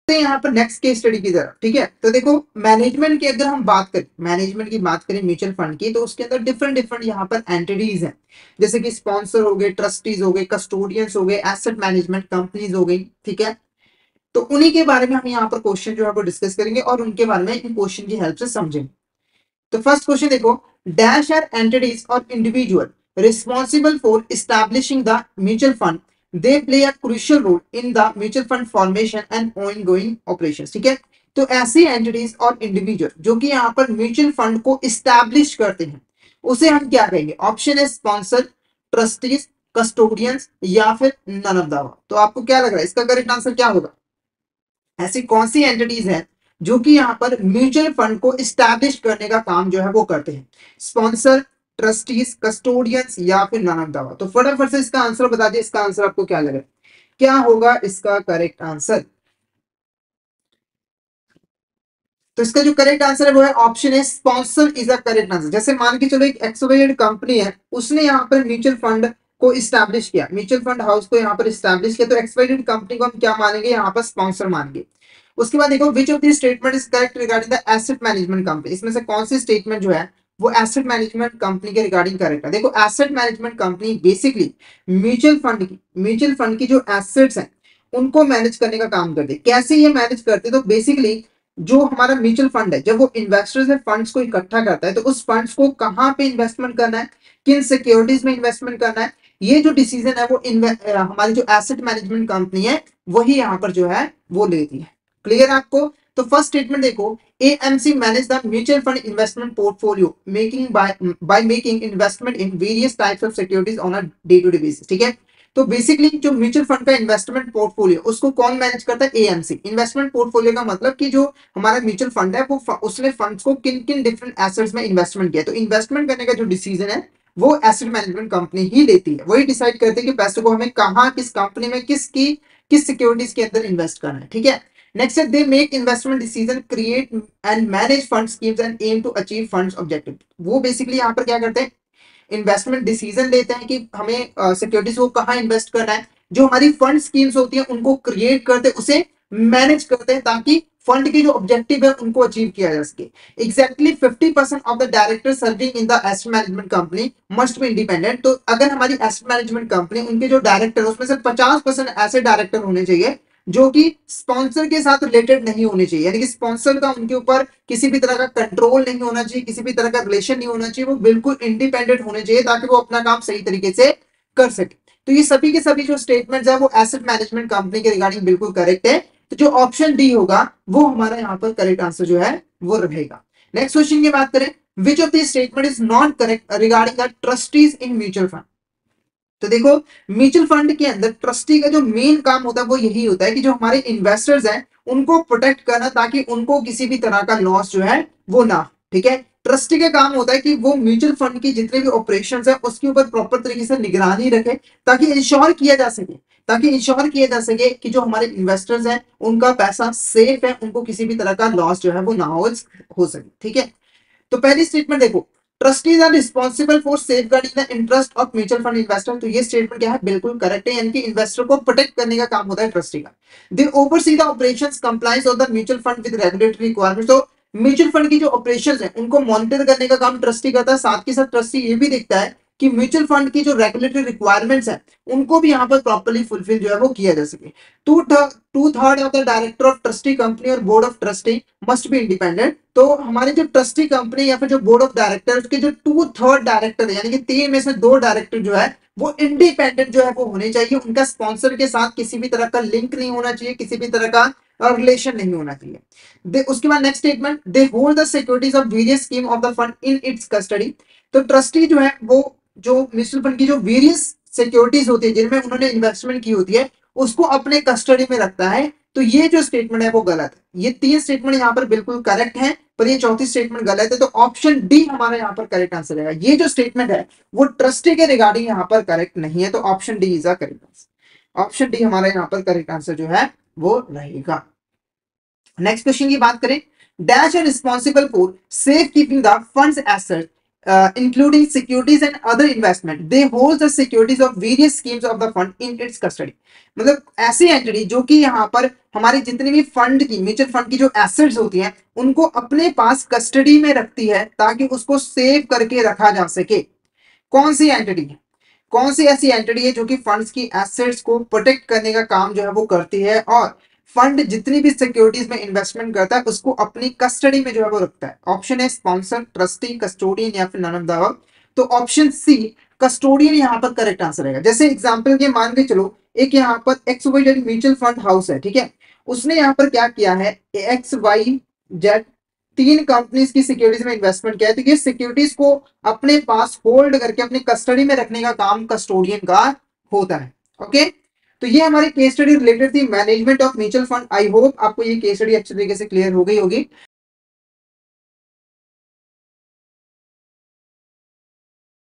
यहाँ पर next case study की तरफ। ठीक है, तो देखो मैनेजमेंट की अगर हम बात करें, मैनेजमेंट की बात करें म्यूचुअल फंड की, तो उसके अंदर डिफरेंट डिफरेंट यहाँ पर एंटिटीज हैं, जैसे कि स्पॉन्सर हो गए, ट्रस्टीज हो गए, कस्टोडियंस हो गए, एसेट मैनेजमेंट कंपनीज हो गई। ठीक है, तो उन्हीं के बारे में हम यहाँ पर क्वेश्चन जो है वो डिस्कस करेंगे और उनके बारे में इन क्वेश्चन की हेल्प से समझेंगे। तो फर्स्ट क्वेश्चन देखो, डैश आर एंटिटीज और individual responsible for establishing the mutual fund, they play a crucial role in the mutual fund formation and ongoing operations. ठीक है, तो ऐसी एंटिटीज और इंडिविजुअल जो कि यहाँ पर म्यूचुअल फंड को इस्टेब्लिश करते हैं, उसे हम क्या कहेंगे? ऑप्शन है स्पॉन्सर, ट्रस्टीज, कस्टोडियंस या फिर नन ऑफ द अबव। तो आपको क्या लग रहा है इसका करेक्ट आंसर क्या होगा? ऐसी कौन सी एंटिटीज हैं जो कि यहाँ पर म्यूचुअल फंड को इस्टेब्लिश करने का काम जो है वो करते हैं? स्पॉन्सर, ट्रस्टीज, कस्टोडियंस या फिर नन ऑफ द अबव। तो फटाफट से इसका आंसर बता दिए, इसका आंसर आपको क्या लग रहा है, क्या होगा इसका करेक्ट आंसर? तो इसका जो करेक्ट आंसर है वो है ऑप्शन है sponsor is a correct answer. जैसे मान के चलो एक एक्सवाइजेड कंपनी है, उसने यहाँ पर म्यूचुअल फंड को इस्टेब्लिश किया, म्यूचुअल फंड हाउस को यहाँ पर इस्टेब्लिश किया, तो एक्सवाइजेड कंपनी को हम क्या मानेंगे? यहाँ पर स्पॉन्सर मानेंगे। उसके बाद देखो which of this statement is correct regarding the asset management company, इसमें से कौन सी स्टेटमेंट जो है वो एसेट मैनेजमेंट कंपनी के रिगार्डिंग करेक्ट है? देखो asset management company basically mutual fund की जो एसेट्स हैं उनको मैनेज करने का काम करती है। कैसे ये मैनेज करते हैं? तो बेसिकली जो हमारा म्यूचुअल फंड है, जब वो इन्वेस्टर्स है फंड्स को इकट्ठा करता है, तो उस फंड्स को कहाँ पे इन्वेस्टमेंट करना है, किन सिक्योरिटीज में इन्वेस्टमेंट करना है, ये जो डिसीजन है वो हमारी जो एसेट मैनेजमेंट कंपनी है वही यहाँ पर जो है वो लेती है। क्लियर आपको? तो फर्स्ट स्टेटमेंट देखो, AMC manage the mutual fund investment portfolio making by making investment in various types of securities on a day to day basis. ठीक है, तो बेसिकली जो म्यूचुअल फंड का इन्वेस्टमेंट पोर्टफोलियो उसको कौन मैनेज करता है? एएमसी। इन्वेस्टमेंट पोर्टफोलियो का मतलब कि जो हमारा म्यूचुअल फंड है वो उसने फंड्स को किन किन डिफरेंट एसेट्स में इन्वेस्टमेंट किया, तो इन्वेस्टमेंट करने का जो डिसीजन है वो एसेट मैनेजमेंट कंपनी ही लेती है। वही डिसाइड करती है कि पैसे को हमें कहाँ, किस कंपनी में, किस सिक्योरिटीज के अंदर इन्वेस्ट करना है। ठीक है, नेक्स्ट है they make investment decision, create and manage fund schemes and aim to achieve funds objective. वो बेसिकली यहाँ पर क्या करते हैं? इन्वेस्टमेंट डिसीजन लेते हैं कि हमें सिक्योरिटीज को कहाँ इन्वेस्ट करना है, जो हमारी फंड स्कीम्स होती हैं उनको क्रिएट करते हैं, उसे मैनेज करते हैं ताकि फंड के जो ऑब्जेक्टिव है उनको अचीव किया जा सके। Exactly 50% of the director serving in the asset management company must be independent. तो अगर हमारी एसेट मैनेजमेंट कंपनी, उनके जो डायरेक्टर उसमें से 50% ऐसे डायरेक्टर होने चाहिए जो कि स्पॉन्सर के साथ रिलेटेड नहीं होने चाहिए, यानी कि स्पॉन्सर का उनके ऊपर किसी भी तरह का कंट्रोल नहीं होना चाहिए, किसी भी तरह का रिलेशन नहीं होना चाहिए, वो बिल्कुल इंडिपेंडेंट होने चाहिए ताकि वो अपना काम सही तरीके से कर सके। तो ये सभी के सभी जो स्टेटमेंट्स है वो एसेट मैनेजमेंट कंपनी के रिगार्डिंग बिल्कुल करेक्ट है। तो जो ऑप्शन डी होगा वो हमारा यहाँ पर करेक्ट आंसर जो है वो रहेगा। नेक्स्ट क्वेश्चन की बात करें, which of this statement is not correct regarding the trustees in mutual fund. तो देखो म्यूचुअल फंड के अंदर ट्रस्टी का जो मेन काम होता है वो यही होता है कि जो हमारे इन्वेस्टर्स हैं उनको प्रोटेक्ट करना ताकि उनको किसी भी तरह का लॉस जो है वो ना। ठीक है, ट्रस्टी का काम होता है कि वो म्यूचुअल फंड की जितने भी ऑपरेशंस है उसके ऊपर प्रॉपर तरीके से निगरानी रखे ताकि इंश्योर किया जा सके कि जो हमारे इन्वेस्टर्स हैं उनका पैसा सेफ है, उनको किसी भी तरह का लॉस जो है वो ना हो सके। ठीक है, तो पहली स्टेटमेंट देखो, trustees are responsible for safeguarding the interest of mutual fund investor. तो ये स्टेटमेंट क्या है? बिल्कुल करेक्ट है, यानी कि इन्वेस्टर को प्रोटेक्ट करने का काम होता है ट्रस्टी का। They oversee the operations compliance of the mutual fund with regulatory requirements. तो म्यूचुअल फंड की जो ऑपरेशंस है उनको मॉनिटर करने का काम ट्रस्टी करता है, साथ के साथ ट्रस्टी ये भी देखता है कि म्यूचुअल फंड की जो रेगुलेटरी रिक्वायरमेंट्स है उनको भी यहाँ पर प्रॉपर्ली फुलफिल जो है वो किया जा सके। Two third of the director of trustee company और board of trustee must be independent. तो हमारे जो ट्रस्टी कंपनी या फिर जो बोर्ड ऑफ डायरेक्टर के जो 2/3 डायरेक्टर यानी कि 3 में से 2 डायरेक्टर जो है वो इंडिपेंडेंट जो है वो होने चाहिए, उनका स्पॉन्सर के साथ किसी भी तरह का लिंक नहीं होना चाहिए, किसी भी तरह का रिलेशन नहीं होना चाहिए। उसके बाद next statement, they hold the securities of various scheme of the fund in its custody. तो ट्रस्टी जो है वो जो म्यूचुअल फंड की जो वेरियस सिक्योरिटीज होती है जिनमें उन्होंने इन्वेस्टमेंट की होती है उसको अपने कस्टडी में रखता है। तो ये जो स्टेटमेंट है वो गलत है। ये 3 स्टेटमेंट यहाँ पर बिल्कुल करेक्ट है, पर ये चौथी स्टेटमेंट गलत है। तो ऑप्शन डी हमारा यहाँ पर करेक्ट आंसर है। ये जो स्टेटमेंट है वो ट्रस्टी के रिगार्डिंग यहाँ पर करेक्ट नहीं है, तो option D is a correct answer. Option D हमारा यहाँ पर करेक्ट आंसर जो है वो रहेगा। नेक्स्ट क्वेश्चन की बात करें, dash are responsible for safe keeping the funds asset including securities and other investment. They hold the securities of various schemes of the fund in its custody. मतलब ऐसी entity जो कि यहाँ पर हमारी जितनी भी फंड की, म्यूचुअल फंड की जो एसेट्स होती हैं उनको अपने पास कस्टडी में रखती है ताकि उसको सेव करके रखा जा सके। कौन सी एंटिटी है, कौन सी ऐसी एंटिटी है जो कि फंड्स की एसेट्स को प्रोटेक्ट करने का काम जो है वो करती है और फंड जितनी भी सिक्योरिटीज में इन्वेस्टमेंट करता है उसको अपनी कस्टडी में जो है वो रखता है। ऑप्शन है स्पॉन्सर, ट्रस्टी, कस्टोडियन या फिर नन ऑफ द अबव। तो ऑप्शन सी कस्टोडियन यहाँ पर करेक्ट आंसर रहेगा। जैसे एग्जांपल के मान के चलो, एक यहाँ पर X Y Z mutual fund house है, ठीक है, उसने यहाँ पर क्या किया है, एक्स वाई जेड तीन कंपनीज की सिक्योरिटीज में इन्वेस्टमेंट किया है, तो ये सिक्योरिटीज को अपने पास होल्ड करके अपनी कस्टडी में रखने का काम कस्टोडियन का होता है। ओके, तो ये हमारी केस स्टडी रिलेटेड थी management of mutual fund. I hope आपको ये केस स्टडी अच्छी तरीके से क्लियर हो गई होगी।